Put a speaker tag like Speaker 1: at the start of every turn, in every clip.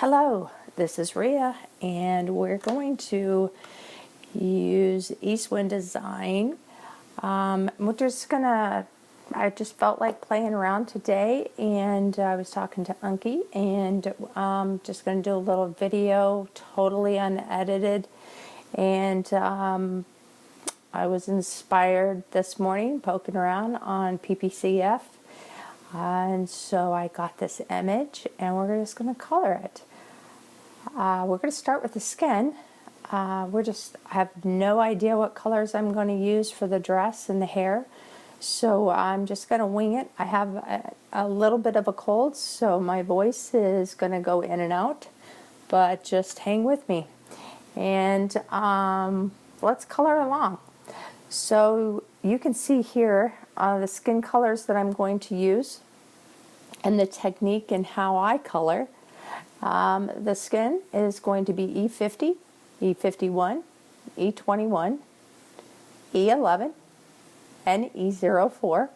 Speaker 1: Hello, this is Rhea, and we're going to use East Wind Design. I just felt like playing around today, and I was talking to Unky, and just going to do a little video, totally unedited, and I was inspired this morning poking around on PPCF. And so I got this image, and we're just going to color it. We're going to start with the skin. I have no idea what colors I'm going to use for the dress and the hair, so I'm just going to wing it. I have a little bit of a cold, so my voice is going to go in and out, but just hang with me. And let's color along. So you can see here the skin colors that I'm going to use and the technique and how I color. The skin is going to be E50, E51, E21, E11, and E04.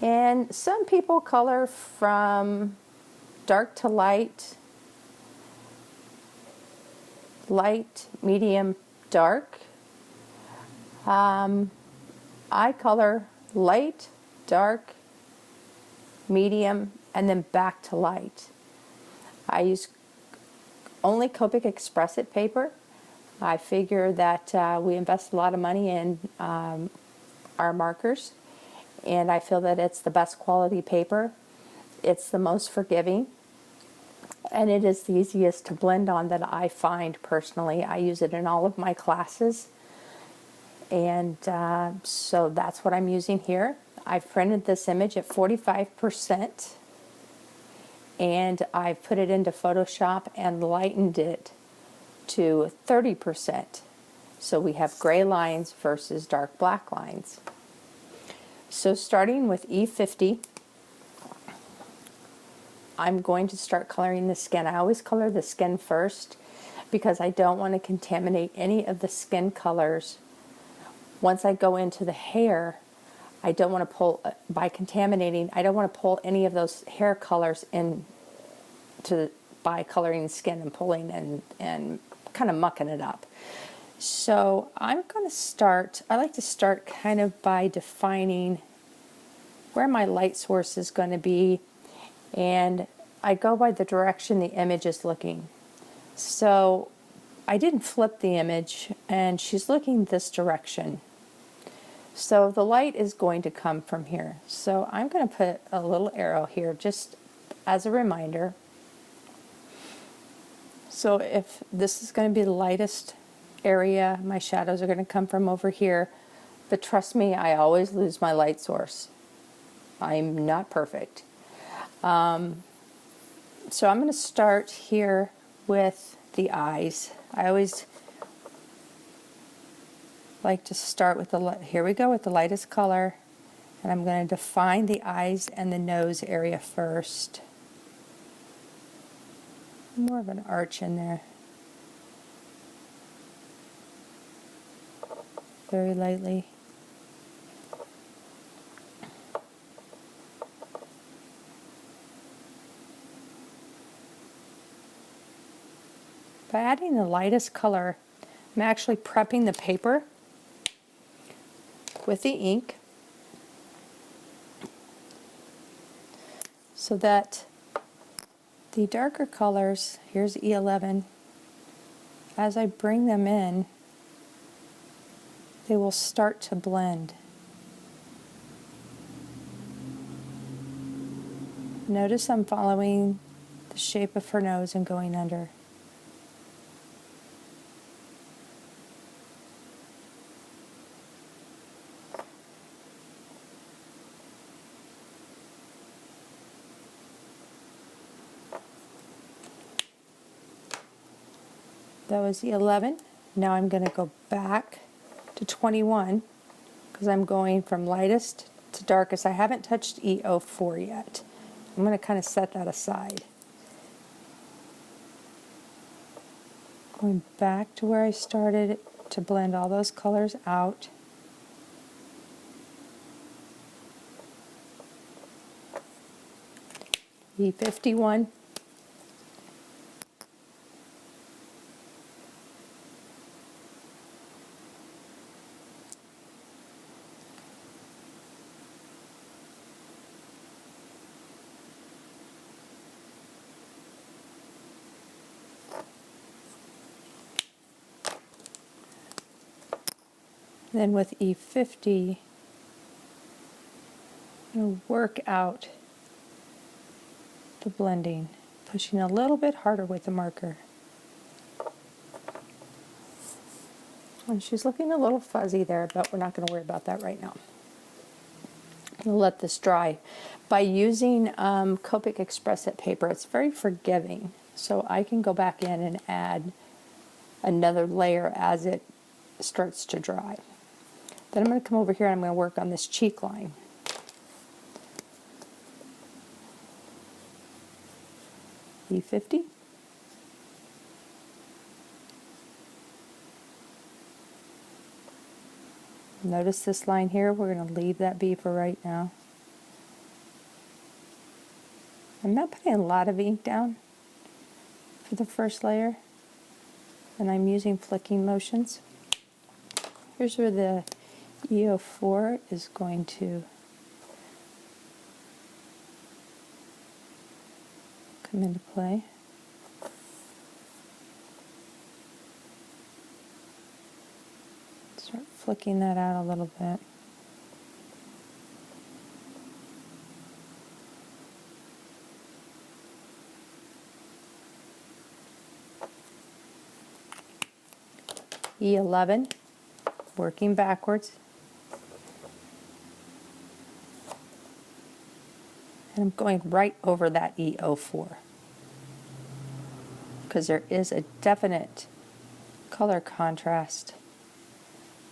Speaker 1: And some people color from dark to light, light, medium, dark. I color light, dark, medium, and then back to light. I use only Copic Express-It paper. I figure that we invest a lot of money in our markers, and I feel that it's the best quality paper. It's the most forgiving, and it is the easiest to blend on that I find personally. I use it in all of my classes. And so that's what I'm using here. I've printed this image at 45%, and I've put it into Photoshop and lightened it to 30%. So we have gray lines versus dark black lines. So starting with E50, I'm going to start coloring the skin. I always color the skin first because I don't want to contaminate any of the skin colors. Once I go into the hair, I don't want to pull, by contaminating, I don't want to pull any of those hair colors in by coloring the skin and pulling and kind of mucking it up. So I'm going to start, I like to start kind of by defining where my light source is going to be, and I go by the direction the image is looking. So I didn't flip the image, and she's looking this direction. So the light is going to come from here. So I'm going to put a little arrow here just as a reminder. So if this is going to be the lightest area, my shadows are going to come from over here. But trust me, I always lose my light source. I'm not perfect. So I'm going to start here with the eyes. I always like to start with here we go with the lightest color, and I'm going to define the eyes and the nose area first. More of an arch in there. Very lightly. By adding the lightest color, I'm actually prepping the paper with the ink so that the darker colors, here's E11, as I bring them in, they will start to blend. Notice I'm following the shape of her nose and going under. That was E11. Now I'm going to go back to 21 because I'm going from lightest to darkest. I haven't touched E04 yet. I'm going to kind of set that aside. Going back to where I started to blend all those colors out. E51, Then with E50, I'm going to work out the blending, pushing a little bit harder with the marker. And she's looking a little fuzzy there, but we're not going to worry about that right now. We'll let this dry. By using Copic Express-It paper, it's very forgiving, so I can go back in and add another layer as it starts to dry. Then I'm going to come over here and I'm going to work on this cheek line. E50. Notice this line here, we're going to leave that be for right now. I'm not putting a lot of ink down for the first layer, and I'm using flicking motions. Here's where the EO4 is going to come into play. Start flicking that out a little bit. E11, working backwards. And I'm going right over that EO4 because there is a definite color contrast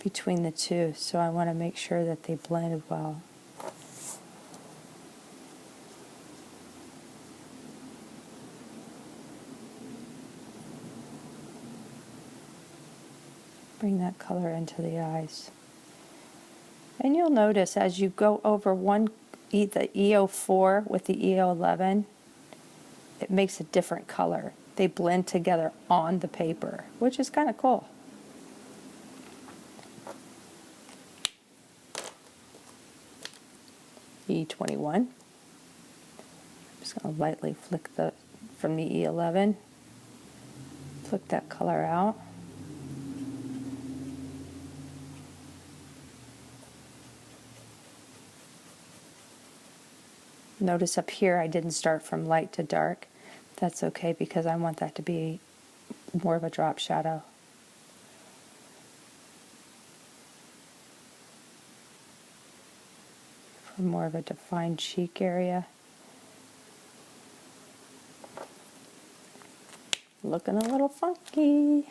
Speaker 1: between the two, so I want to make sure that they blend well. Bring that color into the eyes. And you'll notice as you go over the EO4 with the EO11, it makes a different color. They blend together on the paper, which is kind of cool. E21. I'm just going to lightly flick from the E11, flick that color out. Notice up here I didn't start from light to dark. That's okay because I want that to be more of a drop shadow. For more of a defined cheek area. Looking a little funky.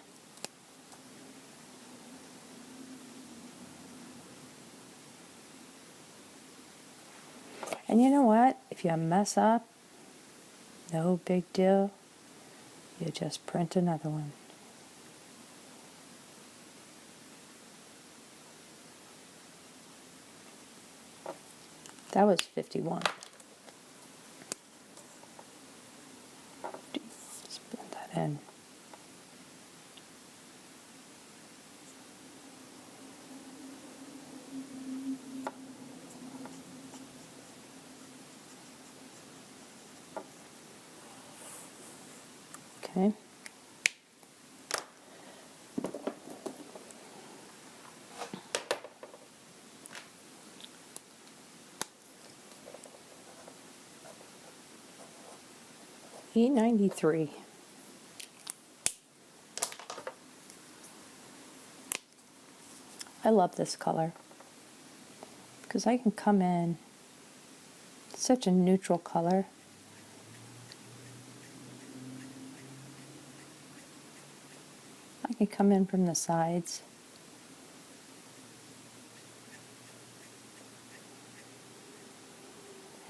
Speaker 1: And you know what? If you mess up, no big deal. You just print another one. That was 51. Just blend that in. Okay. E93. I love this color because I can come in, it's such a neutral color. I can come in from the sides.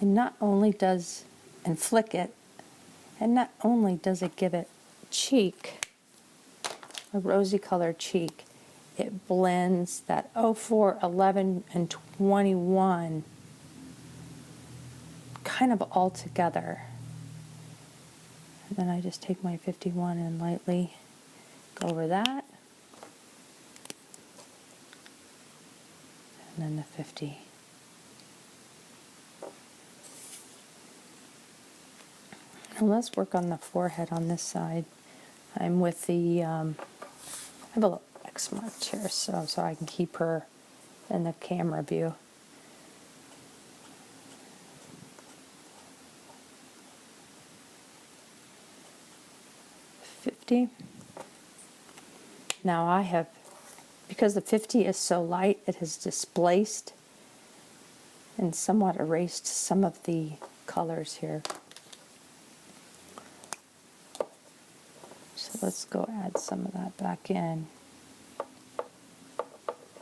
Speaker 1: And flick it, and not only does it give it cheek, a rosy colored cheek, it blends that 04, 11, and 21 kind of all together. And then I just take my 51 and lightly go over that. And then the 50. And let's work on the forehead on this side. I'm with the, I X marked here so I can keep her in the camera view. Now I have, because the 50 is so light, it has displaced and somewhat erased some of the colors here. So let's go add some of that back in.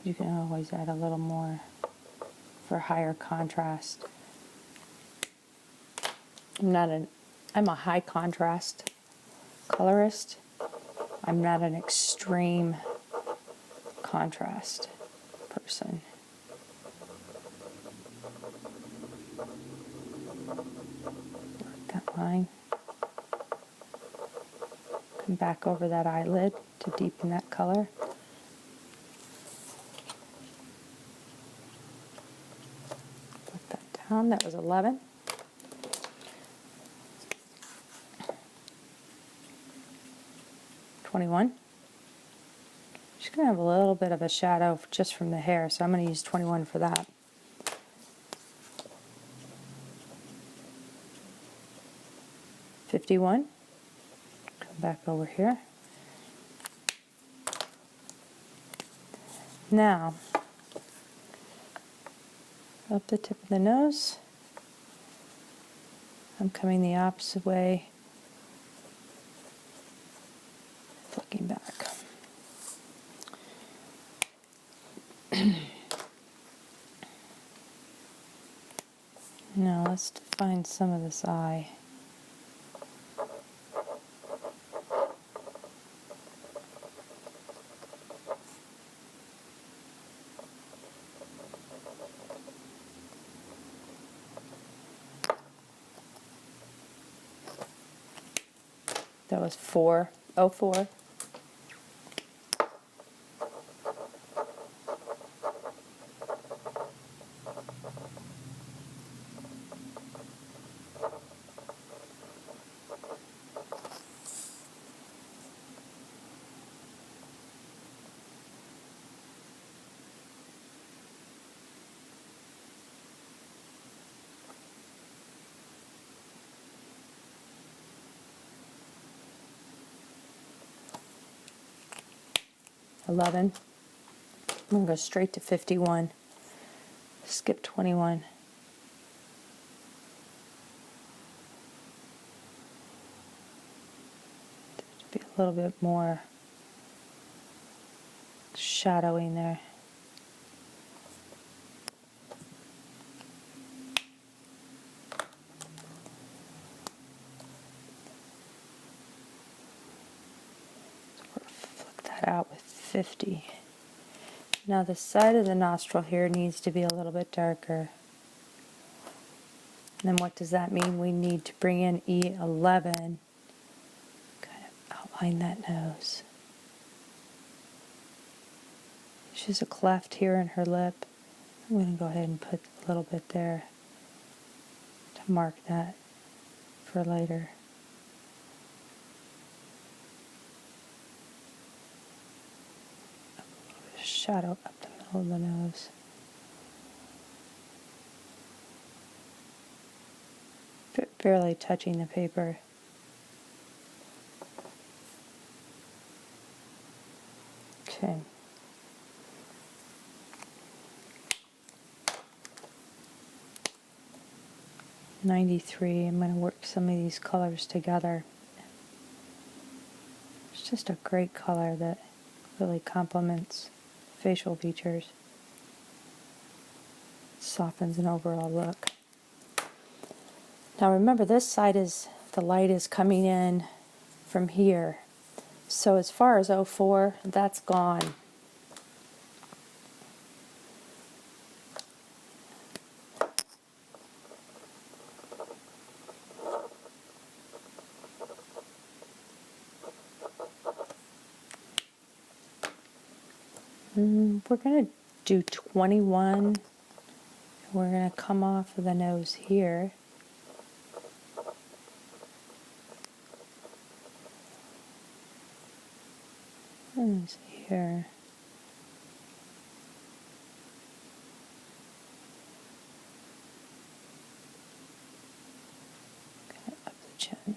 Speaker 1: You can always add a little more for higher contrast. I'm a high contrast colorist. I'm not an extreme contrast person. Work that line. Come back over that eyelid to deepen that color. Put that down. That was 11. She's going to have a little bit of a shadow just from the hair, so I'm going to use 21 for that. Come back over here. Now, up the tip of the nose, I'm coming the opposite way, flicking back. Now let's define some of this eye. That was 404. I'm going to go straight to 51. Skip 21. To be a little bit more shadowing there. Flick that out with 50. Now the side of the nostril here needs to be a little bit darker. And then what does that mean? We need to bring in E11, kind of outline that nose. She's a cleft here in her lip. I'm going to go ahead and put a little bit there to mark that for later. Shadow up the middle of the nose. Barely touching the paper. Okay. '93. I'm going to work some of these colors together. It's just a great color that really complements facial features. Softens an overall look. Now remember, this side is, the light is coming in from here. So as far as 04, that's gone. We're going to do 21. We're going to come off of the nose here. And here. chin.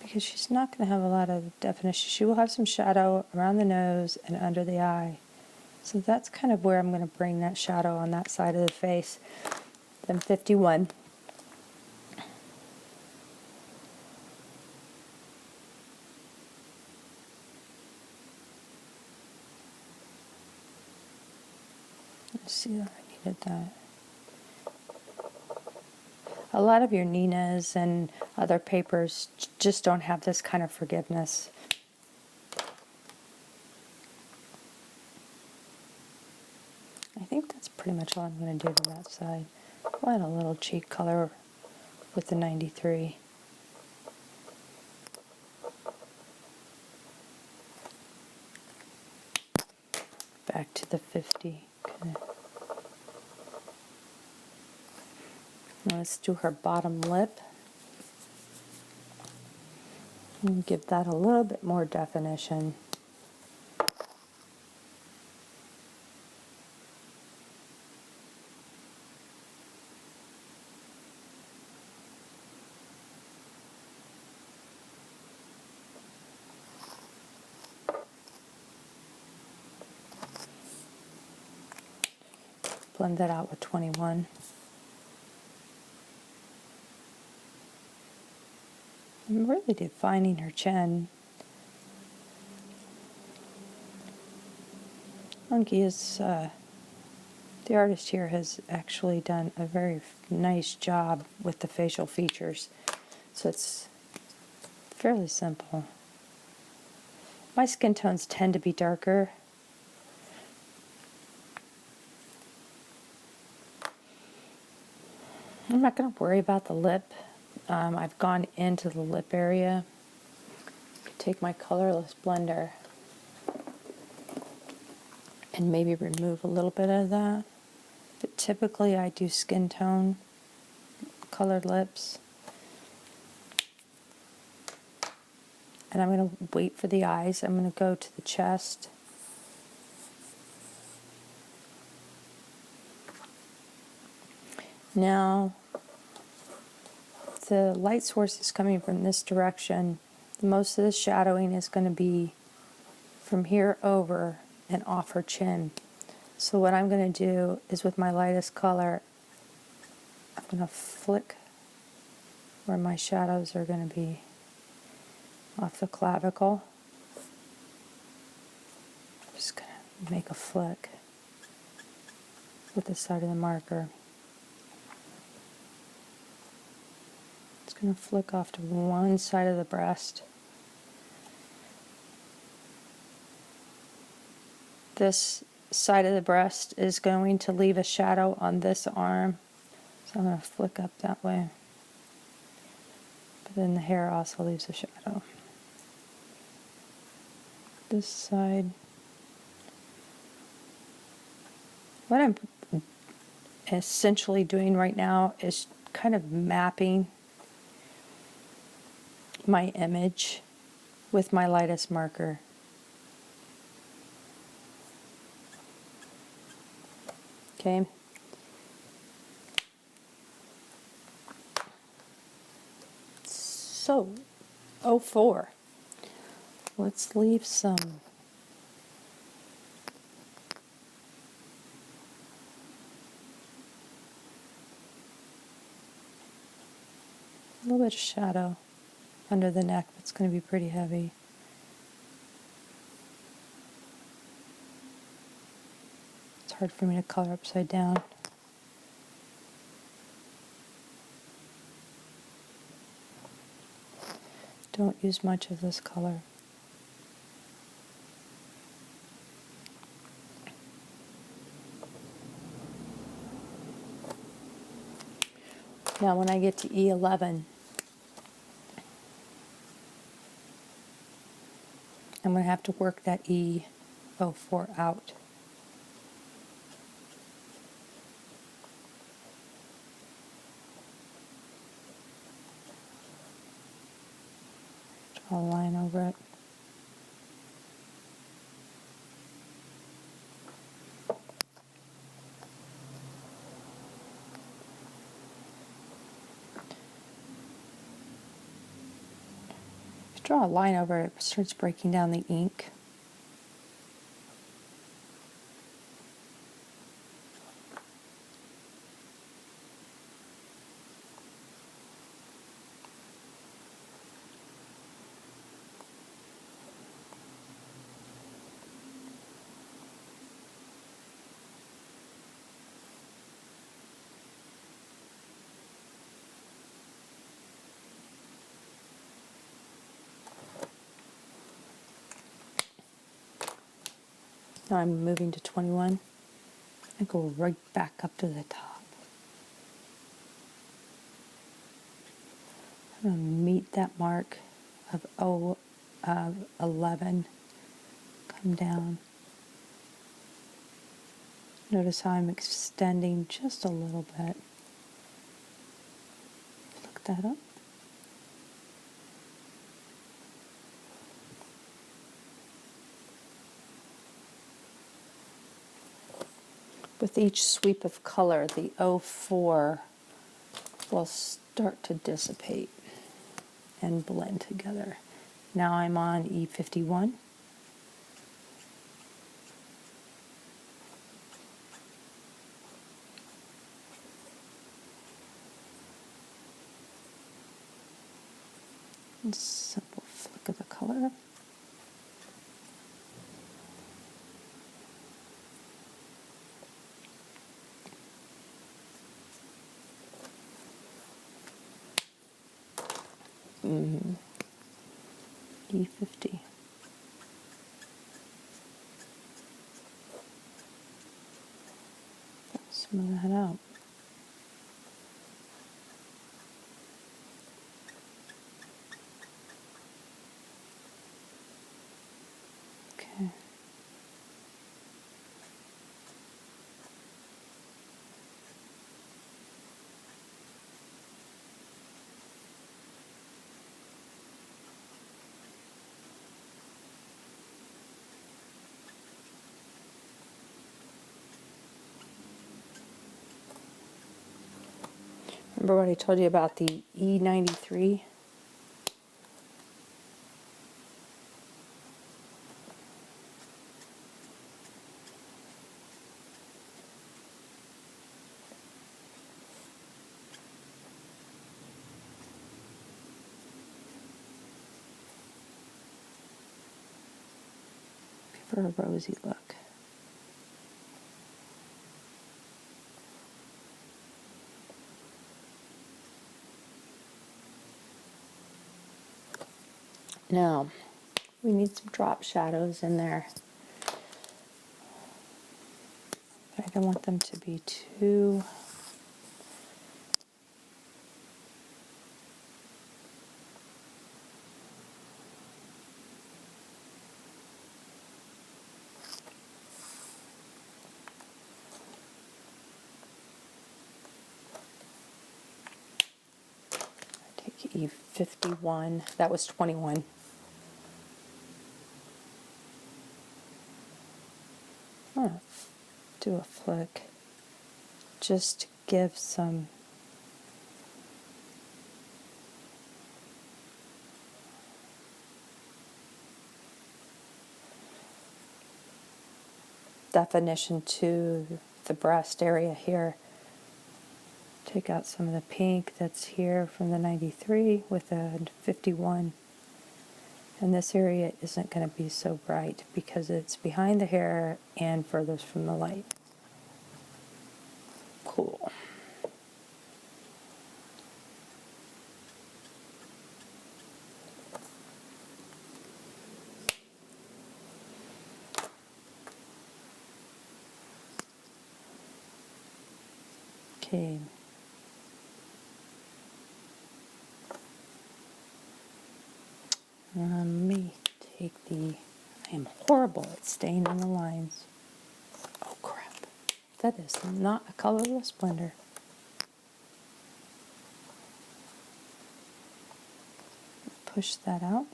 Speaker 1: Because she's not going to have a lot of definition. She will have some shadow around the nose and under the eye. So that's kind of where I'm going to bring that shadow on that side of the face. Then 51. Let's see that I needed that. A lot of your Ninas and other papers just don't have this kind of forgiveness. I think that's pretty much all I'm going to do to that side. I'll add a little cheek color with the 93. Back to the 50. Okay. Now let's do her bottom lip. And give that a little bit more definition. Blend that out with 21. I'm really defining her chin. Unky is, the artist here has actually done a very nice job with the facial features. So it's fairly simple. My skin tones tend to be darker. I'm not going to worry about the lip. I've gone into the lip area. Take my colorless blender and maybe remove a little bit of that. But typically I do skin tone colored lips. And I'm going to wait for the eyes. I'm going to go to the chest. Now, the light source is coming from this direction. Most of the shadowing is going to be from here over and off her chin. So what I'm going to do is with my lightest color, I'm going to flick where my shadows are going to be off the clavicle. Just going to make a flick with the side of the marker. It's going to flick off to one side of the breast. This side of the breast is going to leave a shadow on this arm. So I'm going to flick up that way. But then the hair also leaves a shadow. This side. What I'm essentially doing right now is kind of mapping my image with my lightest marker. Okay. So, 04. Let's leave some a little bit of shadow under the neck. That's going to be pretty heavy. It's hard for me to color upside down. Don't use much of this color. Now when I get to E11, I'm going to have to work that E04 out. Draw a line over it. draw a line over it, it starts breaking down the ink. Now I'm moving to 21 and go right back up to the top. I'm going to meet that mark of 11. Come down. Notice how I'm extending just a little bit. Look that up. With each sweep of color, the 04 will start to dissipate and blend together. Now I'm on E51. And simple flick of the color. E50. Some of that out. Okay. Remember what I told you about the E93? For a rosy look. Now, we need some drop shadows in there. But I don't want them to be too take E51. That was 21. Oh, do a flick. Just to give some definition to the breast area here. Take out some of the pink that's here from the 93 with the 51. And this area isn't going to be so bright because it's behind the hair and furthest from the light. Cool. Okay. Let me take I am horrible at staying on the lines. Oh crap. That is not a colorless blender. Push that out.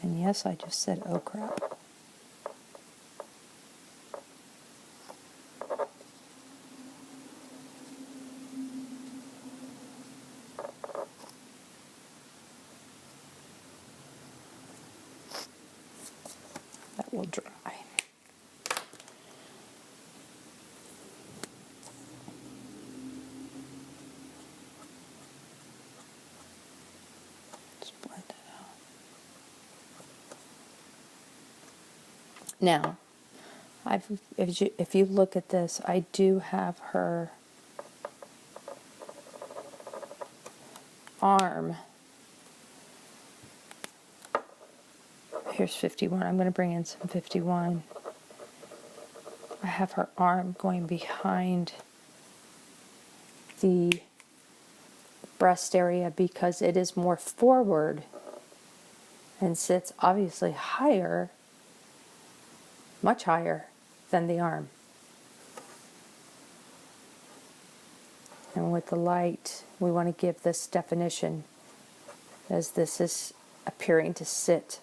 Speaker 1: And yes, I just said oh crap. will dry. Just blend it out. Now, if you look at this, I do have her arm. Here's 51. I'm going to bring in some 51. I have her arm going behind the breast area because it is more forward and sits obviously higher, much higher than the arm. And with the light, we want to give this definition as this is appearing to sit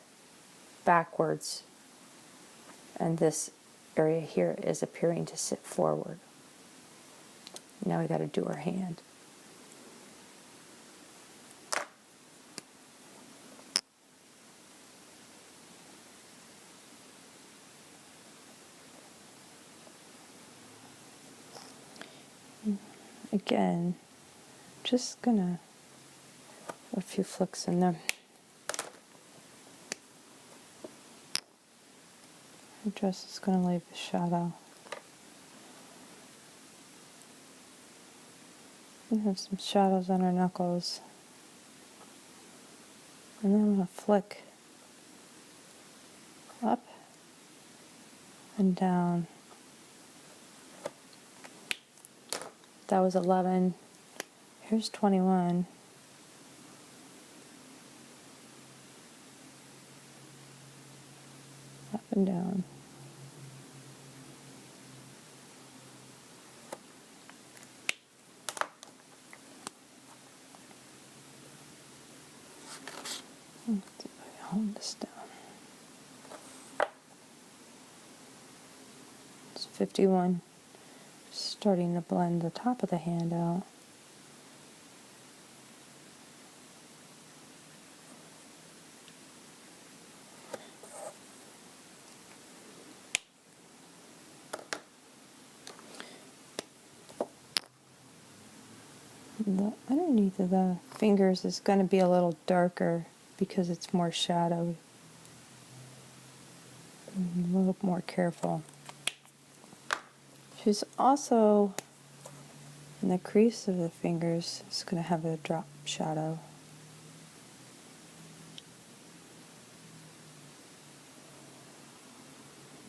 Speaker 1: backwards and this area here is appearing to sit forward. Now we got to do her hand. Again, just gonna a few flicks in there. Her dress is gonna leave a shadow. And have some shadows on her knuckles. And then I'm gonna flick up and down. That was 11. Here's 21. Up and down. Let's see if I can hold this down. It's 51. Starting to blend the top of the hand out. The underneath of the fingers is going to be a little darker because it's more shadowed. A little more careful. She's also, in the crease of the fingers, it's going to have a drop shadow.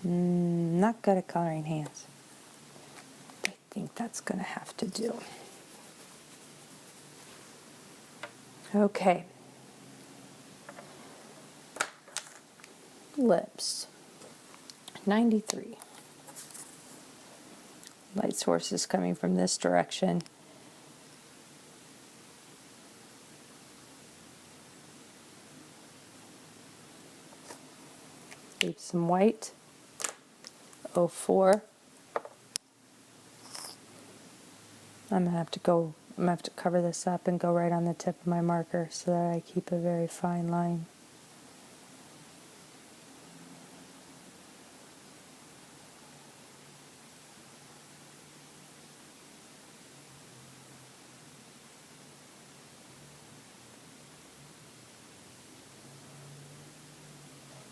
Speaker 1: Not good at coloring hands. I think that's going to have to do. Okay. Lips. 93. Light source is coming from this direction. Leave some white. 04. I'm gonna have to cover this up and go right on the tip of my marker so that I keep a very fine line.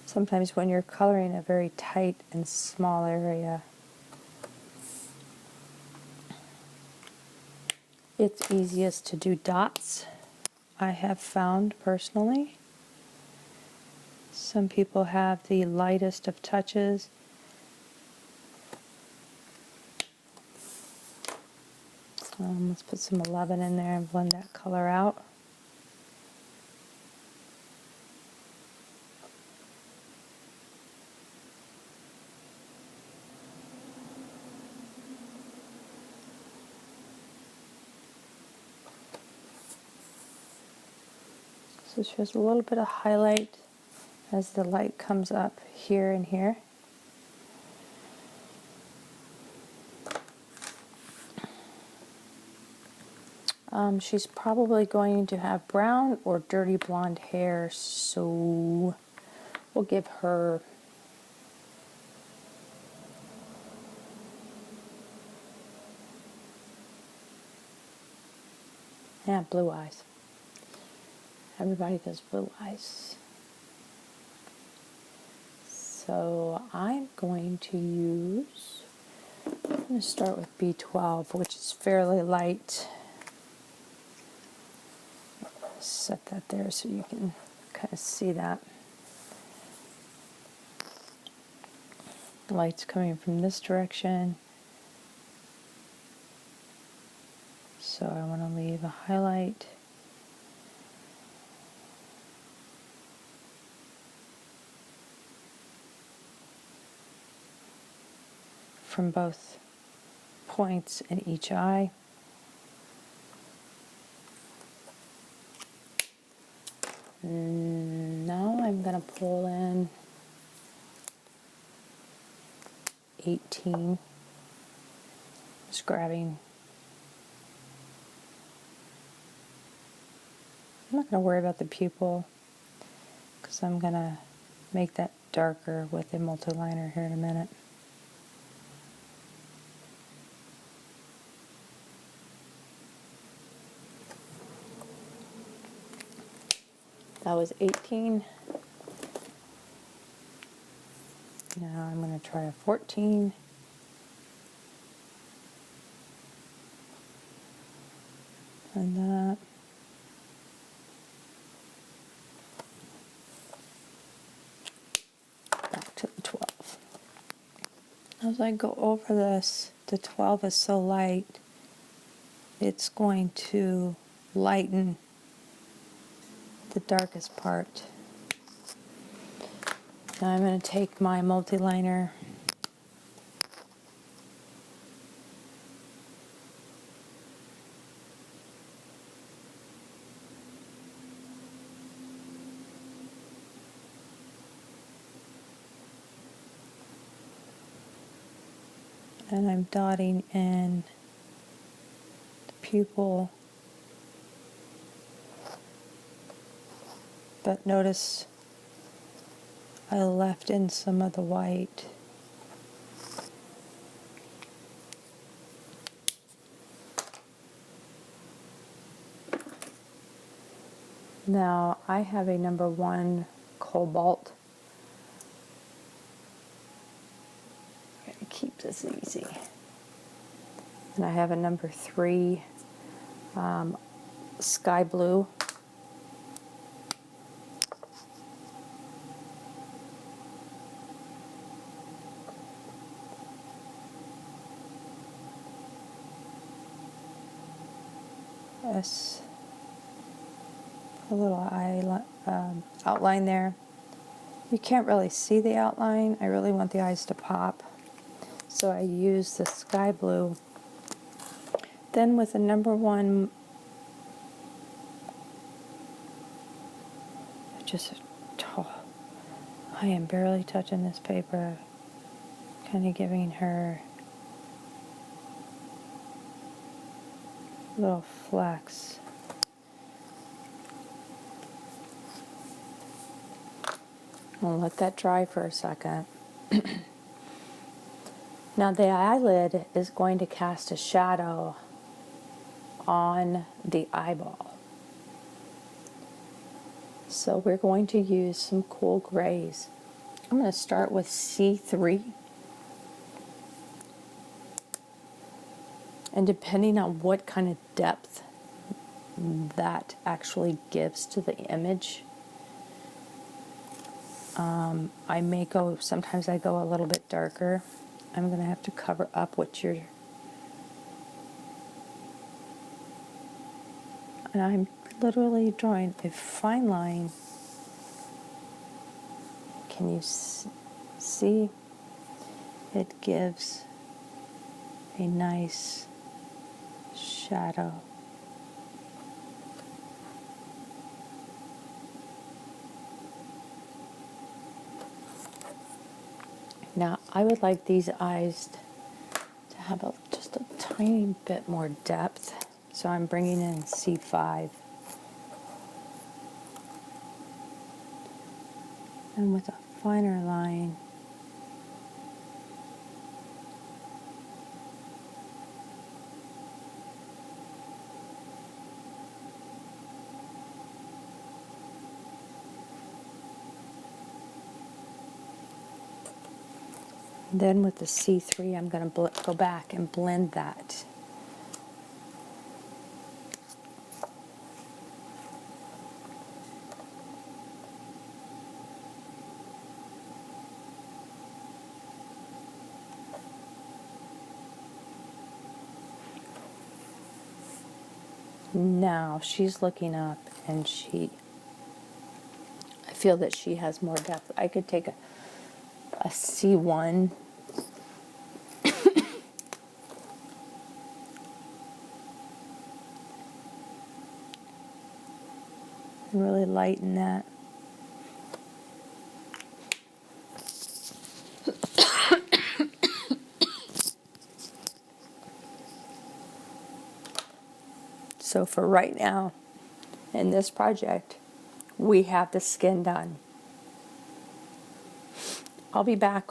Speaker 1: Sometimes when you're coloring a very tight and small area, it's easiest to do dots, I have found personally. Some people have the lightest of touches. Let's put some 11 in there and blend that color out. So it shows a little bit of highlight as the light comes up here and here. She's probably going to have brown or dirty blonde hair, so we'll give her Yeah, blue eyes. Everybody does blue eyes. So I'm going to start with B12, which is fairly light. Set that there so you can kind of see that. The light's coming from this direction. So I want to leave a highlight. From both points in each eye. Now I'm going to pull in 18. Just grabbing. I'm not going to worry about the pupil because I'm going to make that darker with a multiliner here in a minute. That was 18. Now I'm going to try a 14. And that. Back to the 12. As I go over this, the 12 is so light, it's going to lighten the darkest part. Now I'm going to take my multiliner and I'm dotting in the pupil. But notice I left in some of the white. Now I have a number 1 cobalt. I'm going to keep this easy. And I have a number 3 sky blue. S, a little outline there. You can't really see the outline. I really want the eyes to pop. So I use the sky blue. Then with the number 1, I am barely touching this paper, kind of giving her little flecks. I'll let that dry for a second. Now the eyelid is going to cast a shadow on the eyeball. So we're going to use some cool grays. I'm going to start with C3. And depending on what kind of depth that actually gives to the image, I may go, sometimes I go a little bit darker. I'm going to have to cover up what you're, and I'm literally drawing a fine line. Can you see? It gives a nice shadow. Now, I would like these eyes to have just a tiny bit more depth, so I'm bringing in C5. And with a finer line, And then with the C3, I'm going to go back and blend that. Now she's looking up and I feel that she has more depth. I could take a C1 and really lighten that. So for right now, in this project, we have the skin done. I'll be back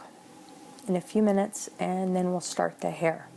Speaker 1: in a few minutes and then we'll start the hair.